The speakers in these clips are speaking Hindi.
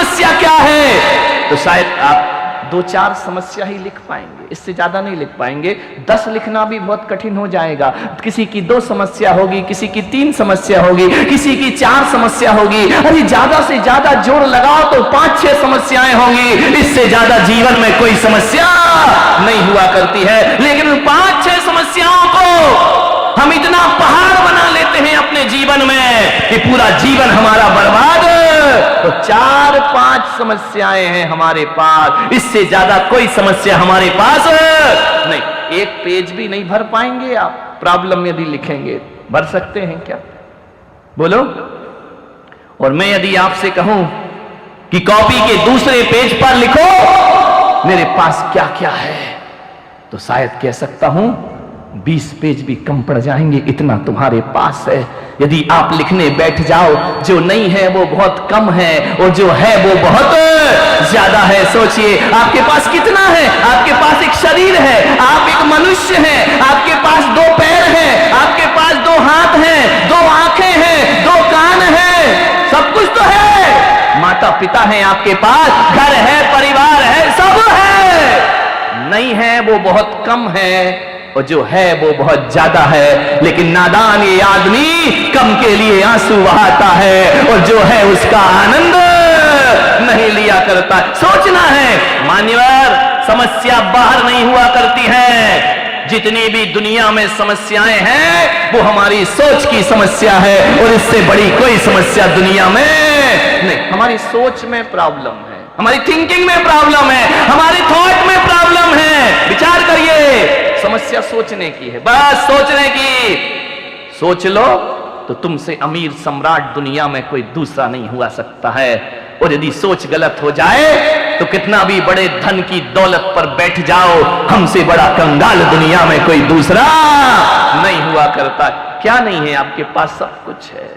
समस्या क्या है, तो शायद आप 2-4 समस्या ही लिख पाएंगे, इससे ज्यादा नहीं लिख पाएंगे। 10 लिखना भी बहुत कठिन हो जाएगा। किसी की 2 समस्या होगी, किसी की 3 समस्या होगी, किसी की 4 समस्या होगी। अरे ज्यादा से ज्यादा जोड़ लगाओ तो 5-6 समस्याएं होंगी। इससे ज्यादा जीवन में कोई समस्या नहीं हुआ करती है। लेकिन 5-6 समस्याओं को हम इतना पहाड़ बना लेते हैं अपने जीवन में कि पूरा जीवन हमारा बर्बाद। तो 4-5 समस्याएं हैं हमारे पास, इससे ज्यादा कोई समस्या हमारे पास नहीं। एक पेज भी नहीं भर पाएंगे आप प्रॉब्लम यदि लिखेंगे। भर सकते हैं क्या, बोलो? और मैं यदि आपसे कहूं कि कॉपी के दूसरे पेज पर लिखो मेरे पास क्या क्या है, तो शायद कह सकता हूं 20 पेज भी कम पड़ जाएंगे, इतना तुम्हारे पास है। यदि आप लिखने बैठ जाओ, जो नहीं है वो बहुत कम है और जो है वो बहुत ज्यादा है। सोचिए आपके पास कितना है। आपके पास एक शरीर है, आप एक मनुष्य हैं, आपके पास 2 पैर हैं, आपके पास 2 हाथ हैं, 2 आंखें हैं, 2 कान हैं, सब कुछ तो है। माता पिता हैं आपके पास, घर है, परिवार है, सब है। नहीं है वो बहुत कम है और जो है वो बहुत ज्यादा है। लेकिन नादान ये आदमी कम के लिए आंसू बहाता है और जो है उसका आनंद नहीं लिया करता। सोचना है मान्यवर, समस्या बाहर नहीं हुआ करती है। जितनी भी दुनिया में समस्याएं हैं वो हमारी सोच की समस्या है और इससे बड़ी कोई समस्या दुनिया में नहीं। हमारी सोच में प्रॉब्लम है, हमारी थिंकिंग में प्रॉब्लम है, हमारे थॉट में प्रॉब्लम है। विचार करिए, समस्या सोचने की है, बस सोचने की। सोच लो तो तुमसे अमीर सम्राट दुनिया में कोई दूसरा नहीं हुआ सकता है। और यदि सोच गलत हो जाए तो कितना भी बड़े धन की दौलत पर बैठ जाओ, हमसे बड़ा कंगाल दुनिया में कोई दूसरा नहीं हुआ करता। क्या नहीं है आपके पास? सब कुछ है।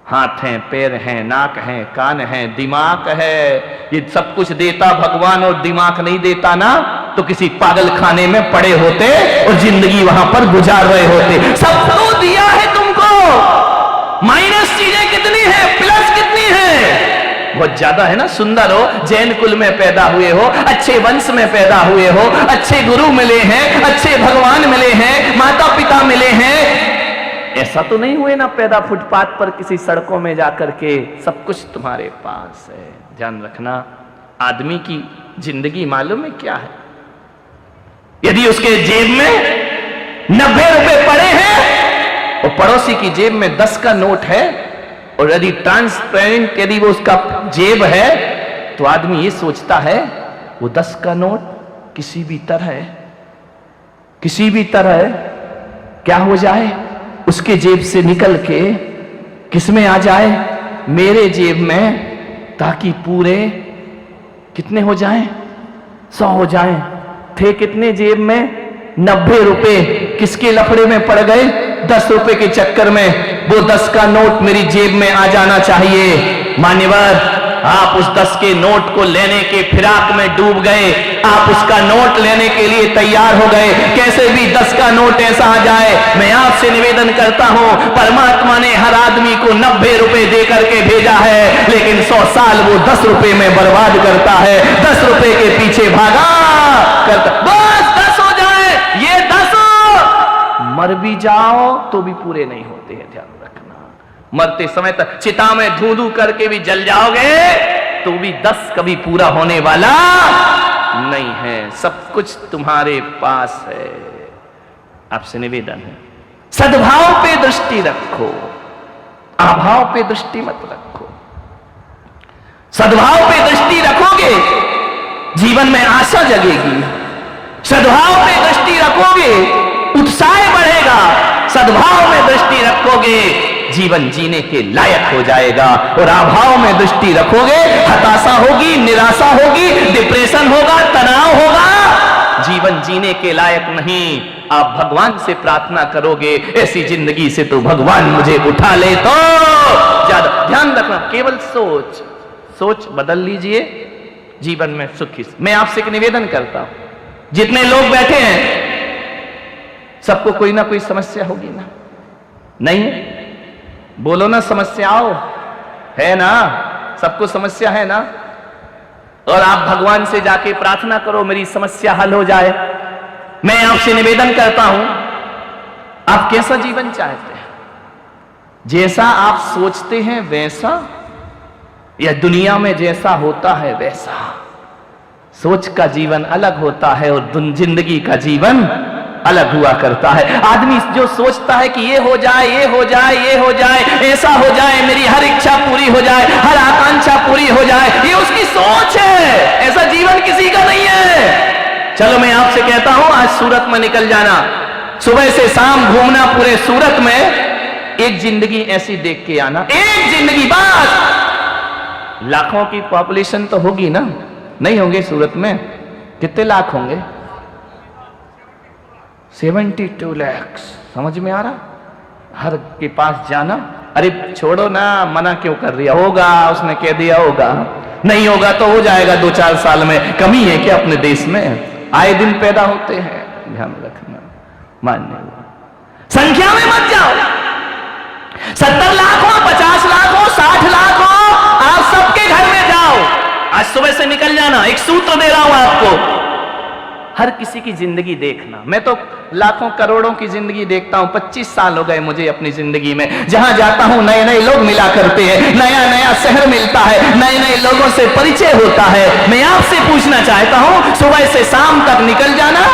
हाथ हैं, पैर हैं, नाक हैं, कान हैं, दिमाग है। ये सब कुछ देता भगवान और दिमाग नहीं देता ना, तो किसी पागल खाने में पड़े होते और जिंदगी वहां पर गुजार रहे होते। सब तो दिया है तुमको। माइनस चीजें कितनी है, प्लस कितनी है? बहुत ज्यादा है ना। सुंदर हो, जैन कुल में पैदा हुए हो, अच्छे वंश में पैदा हुए हो, अच्छे गुरु मिले हैं, अच्छे भगवान मिले हैं, माता पिता मिले हैं। ऐसा तो नहीं हुए ना पैदा फुटपाथ पर किसी सड़कों में जाकर के। सब कुछ तुम्हारे पास है। ध्यान रखना, आदमी की जिंदगी मालूम है क्या है? यदि उसके जेब में 90 रुपए पड़े हैं और पड़ोसी की जेब में 10 का नोट है, और यदि ट्रांसपेरेंट यदि वो उसका जेब है, तो आदमी ये सोचता है वो 10 का नोट किसी भी तरह क्या हो जाए, उसके जेब से निकल के किसमें आ जाए? मेरे जेब में, ताकि पूरे कितने हो जाएं? 100 हो जाएं। थे कितने जेब में? 90 रुपए। किसके लफड़े में पड़ गए? 10 रुपए के चक्कर में। वो 10 का नोट मेरी जेब में आ जाना चाहिए। मान्यवर, आप उस 10 के नोट को लेने के फिराक में डूब गए। आप उसका नोट लेने के लिए तैयार हो गए, कैसे भी 10 का नोट ऐसा आ जाए। मैं आपसे निवेदन करता हूं, परमात्मा ने हर आदमी को 90 रुपए दे करके भेजा है, लेकिन 100 साल वो 10 रुपए में बर्बाद करता है। 10 रुपए के पीछे भागा करता। बस 10 हो जाए, ये 10 मर भी जाओ तो भी पूरे नहीं होते हैं। ध्यान रखना, मरते समय तक चिता में धू करके भी जल जाओगे तो भी 10 कभी पूरा होने वाला नहीं है। सब कुछ तुम्हारे पास है। आपसे निवेदन है, सद्भाव पे दृष्टि रखो, अभाव पे दृष्टि मत रखो। सद्भाव पे दृष्टि रखोगे जीवन में आशा जगेगी। सद्भाव पे दृष्टि रखोगे उत्साह बढ़ेगा। सद्भाव में दृष्टि रखोगे जीवन जीने के लायक हो जाएगा। और अभाव में दृष्टि रखोगे हताशा होगी, निराशा होगी, डिप्रेशन होगा, तनाव होगा, जीवन जीने के लायक नहीं। आप भगवान से प्रार्थना करोगे, ऐसी जिंदगी से तो भगवान मुझे उठा ले तो ज्यादा। ध्यान रखना, केवल सोच बदल लीजिए, जीवन में सुखी। मैं आपसे एक निवेदन करता हूं, जितने लोग बैठे हैं सबको कोई ना कोई समस्या होगी ना? नहीं? बोलो ना, समस्याओं है ना? सबको समस्या है ना? और आप भगवान से जाके प्रार्थना करो मेरी समस्या हल हो जाए। मैं आपसे निवेदन करता हूं, आप कैसा जीवन चाहते हैं? जैसा आप सोचते हैं वैसा, या दुनिया में जैसा होता है वैसा? सोच का जीवन अलग होता है और जिंदगी का जीवन अलग हुआ करता है। आदमी जो सोचता है कि ये हो जाए, ये हो जाए, ये हो जाए, ऐसा हो जाए, मेरी हर इच्छा पूरी हो जाए, हर आकांक्षा पूरी हो जाए, ये उसकी सोच है। ऐसा जीवन किसी का नहीं है। चलो मैं आपसे कहता हूं, आज सूरत में निकल जाना, सुबह से शाम घूमना पूरे सूरत में, एक जिंदगी ऐसी देख के आना, एक जिंदगी बस। लाखों की पॉपुलेशन तो होगी ना? नहीं होंगे सूरत में? कितने लाख होंगे? 72 लाख। समझ में आ रहा? हर के पास जाना, अरे छोड़ो ना, मना क्यों कर रही है? होगा, उसने कह दिया होगा, नहीं होगा तो हो जाएगा 2-4 साल में। कमी है क्या अपने देश में? आए दिन पैदा होते हैं, ध्यान रखना, मानने संख्या में मत जाओ। 70 लाख हो, 50 लाख हो, 60 लाख हो, आप सबके घर में जाओ। आज सुबह से निकल जाना। एक सूत्र दे रहा हूं आपको, हर किसी की जिंदगी देखना। मैं तो लाखों करोड़ों की जिंदगी देखता हूं। 25 साल हो गए मुझे अपनी जिंदगी में। जहां जाता हूं नए नए लोग मिला करते हैं, नया नया शहर मिलता है, नए नए लोगों से परिचय होता है। मैं आपसे पूछना चाहता हूं, सुबह से शाम तक निकल जाना,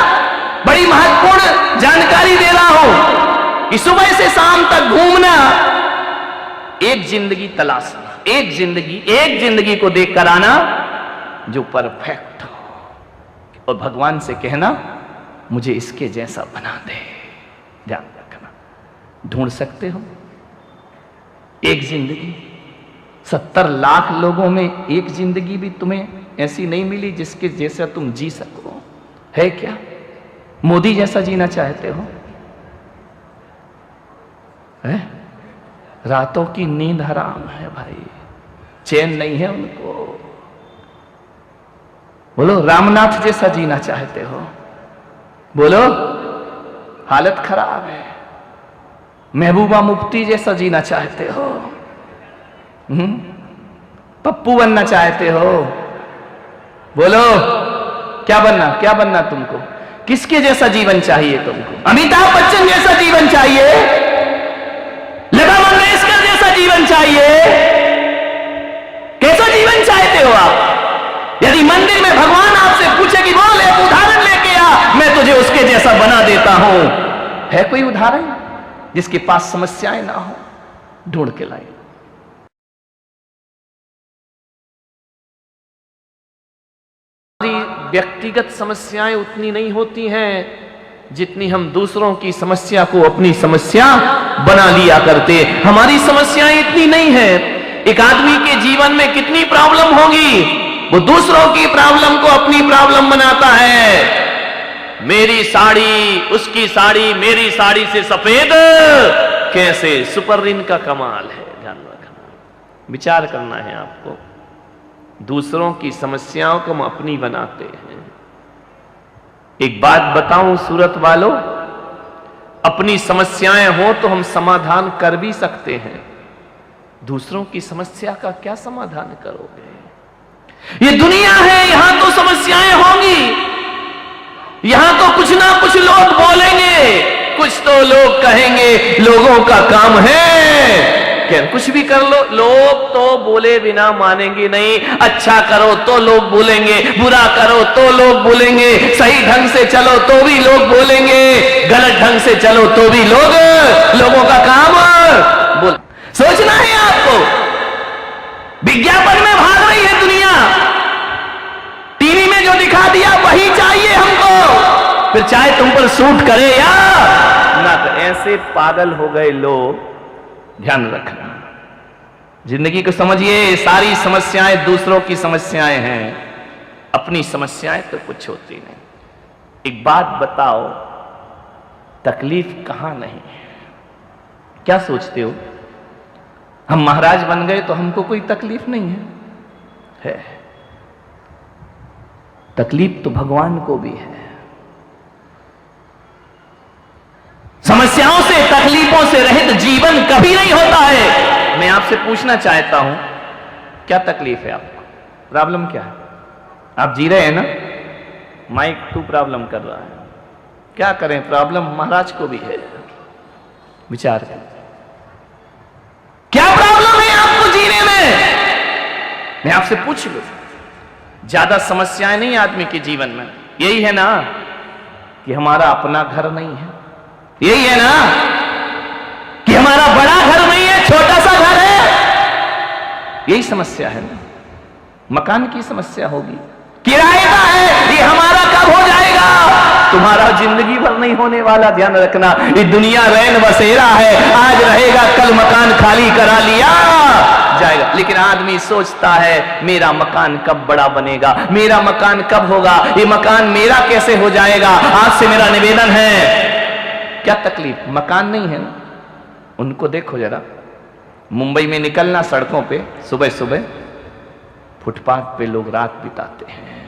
बड़ी महत्वपूर्ण जानकारी दे रहा हूं कि सुबह से शाम तक घूमना, एक जिंदगी तलाशना, एक जिंदगी को देख कर आना जो परफेक्ट हो, और भगवान से कहना मुझे इसके जैसा बना दे। ध्यान रखना, ढूंढ सकते हो एक जिंदगी? 70 लाख लोगों में एक जिंदगी भी तुम्हें ऐसी नहीं मिली जिसके जैसा तुम जी सको? है क्या? मोदी जैसा जीना चाहते हो? है? रातों की नींद हराम है भाई, चैन नहीं है उनको। बोलो रामनाथ जैसा जीना चाहते हो? बोलो, हालत खराब है। महबूबा मुफ्ती जैसा जीना चाहते हो? पप्पू बनना चाहते हो? बोलो, क्या बनना तुमको? किसके जैसा जीवन चाहिए तुमको? अमिताभ बच्चन जैसा जीवन चाहिए? लता मंगेशकर जैसा जीवन चाहिए? कैसा जीवन चाहते हो आप? यदि मंदिर में भगवान आपसे पूछे कि बोल एक उदाहरण लेके आ, मैं तुझे उसके जैसा बना देता हूं, है कोई उदाहरण जिसके पास समस्याएं ना हो? ढूंढ के लाए। हमारी व्यक्तिगत समस्याएं उतनी नहीं होती हैं जितनी हम दूसरों की समस्या को अपनी समस्या बना लिया करते। हमारी समस्याएं इतनी नहीं है। एक आदमी के जीवन में कितनी प्रॉब्लम होगी, वो दूसरों की प्रॉब्लम को अपनी प्रॉब्लम बनाता है। मेरी साड़ी, उसकी साड़ी, मेरी साड़ी से सफेद कैसे? सुपर रिन का कमाल है। ध्यान रखना, विचार करना है आपको। दूसरों की समस्याओं को हम अपनी बनाते हैं। एक बात बताऊं सूरत वालों, अपनी समस्याएं हो तो हम समाधान कर भी सकते हैं, दूसरों की समस्या का क्या समाधान करोगे? ये दुनिया है, यहां तो समस्याएं होंगी, यहां तो कुछ ना कुछ लोग बोलेंगे, कुछ तो लोग कहेंगे। लोगों का काम है क्या कुछ भी कर लो, लोग तो बोले बिना मानेंगे नहीं। अच्छा करो तो लोग बोलेंगे, बुरा करो तो लोग बोलेंगे, सही ढंग से चलो तो भी लोग बोलेंगे, गलत ढंग से चलो तो भी लोगों का काम बोल। सोचना है आपको, विज्ञापन में भाग रही है दुनिया, टीवी में जो दिखा दिया वही चाहिए हमको, फिर चाहे तुम पर सूट करे या ना। तो ऐसे पागल हो गए लोग। ध्यान रखना, जिंदगी को समझिए, सारी समस्याएं दूसरों की समस्याएं हैं, अपनी समस्याएं तो कुछ होती नहीं। एक बात बताओ, तकलीफ कहां नहीं है? क्या सोचते हो, हम महाराज बन गए तो हमको कोई तकलीफ नहीं है? तकलीफ तो भगवान को भी है। समस्याओं से, तकलीफों से रहित जीवन कभी नहीं होता है। मैं आपसे पूछना चाहता हूं, क्या तकलीफ है आपको? प्रॉब्लम क्या है? आप जी रहे हैं ना? माइक टू प्रॉब्लम कर रहा है, क्या करें? प्रॉब्लम महाराज को भी है, विचार करें क्या प्रॉब्लम है आपको जीने में? मैं आपसे पूछ लूं, ज्यादा समस्याएं नहीं आदमी के जीवन में, यही है ना कि हमारा अपना घर नहीं है, यही है ना कि हमारा बड़ा घर नहीं है, छोटा सा घर है, यही समस्या है ना। मकान की समस्या होगी, किराए का है, ये हमारा कब हो जाएगा? तुम्हारा जिंदगी भर नहीं होने वाला, ध्यान रखना। ये दुनिया रैन बसेरा है, आज रहेगा कल मकान खाली करा लिया जाएगा। लेकिन आदमी सोचता है मेरा मकान कब बड़ा बनेगा, मेरा मकान कब होगा, ये मकान मेरा कैसे हो जाएगा। आज से मेरा निवेदन है, क्या तकलीफ? मकान नहीं है ना, उनको देखो जरा, मुंबई में निकलना सड़कों पे, सुबह सुबह फुटपाथ पे लोग रात बिताते हैं।